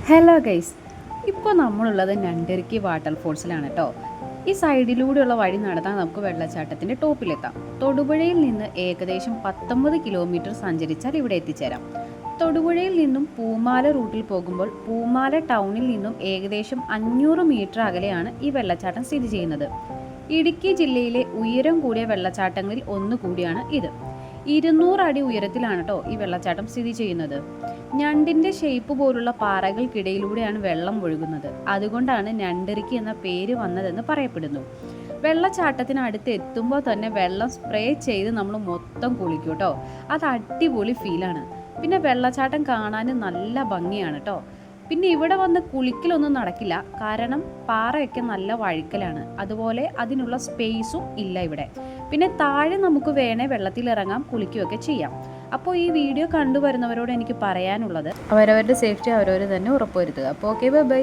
Hello guys, ഇപ്പോൾ നമ്മളുള്ളത് ഞണ്ടിരിക്കി വാട്ടർഫോൾസിലാണ് കേട്ടോ. ഈ സൈഡിലൂടെയുള്ള വഴി നടന്നാൽ നമുക്ക് വെള്ളച്ചാട്ടത്തിൻ്റെ ടോപ്പിലെത്താം. തൊടുപുഴയിൽ നിന്ന് ഏകദേശം 19 കിലോമീറ്റർ സഞ്ചരിച്ചാൽ ഇവിടെ എത്തിച്ചേരാം. തൊടുപുഴയിൽ നിന്നും പൂമാല റൂട്ടിൽ പോകുമ്പോൾ പൂമാല ടൗണിൽ നിന്നും ഏകദേശം 500 മീറ്റർ അകലെയാണ് ഈ വെള്ളച്ചാട്ടം സ്ഥിതി ചെയ്യുന്നത്. ഇടുക്കി ജില്ലയിലെ ഉയരം കൂടിയ വെള്ളച്ചാട്ടങ്ങളിൽ ഒന്നുകൂടിയാണ് ഇത്. 200 അടി ഉയരത്തിലാണ് കേട്ടോ ഈ വെള്ളച്ചാട്ടം സ്ഥിതി ചെയ്യുന്നത്. ഞണ്ടിൻ്റെ ഷേപ്പ് പോലുള്ള പാറകൾക്കിടയിലൂടെയാണ് വെള്ളം ഒഴുകുന്നത്. അതുകൊണ്ടാണ് ഞണ്ടിരിക്കി എന്ന പേര് വന്നതെന്ന് പറയപ്പെടുന്നു. വെള്ളച്ചാട്ടത്തിനടുത്ത് എത്തുമ്പോൾ തന്നെ വെള്ളം സ്പ്രേ ചെയ്ത് നമ്മൾ മൊത്തം കുളിക്കും കേട്ടോ. അത് അടിപൊളി ഫീലാണ്. പിന്നെ വെള്ളച്ചാട്ടം കാണാൻ നല്ല ഭംഗിയാണ് കേട്ടോ. പിന്നെ ഇവിടെ വന്ന് കുളിക്കലൊന്നും നടക്കില്ല, കാരണം പാറയൊക്കെ നല്ല വഴുക്കലാണ്. അതുപോലെ അതിനുള്ള സ്പേസും ഇല്ല ഇവിടെ. പിന്നെ താഴെ നമുക്ക് വേണേൽ വെള്ളത്തിലിറങ്ങാം, കുളിക്കുകയൊക്കെ ചെയ്യാം. അപ്പോൾ ഈ വീഡിയോ കണ്ടുവരുന്നവരോട് എനിക്ക് പറയാനുള്ളത്, അവരവരുടെ സേഫ്റ്റി അവരവർ തന്നെ ഉറപ്പുവരുത്തുക. അപ്പോൾ ഓക്കെ, ബൈ.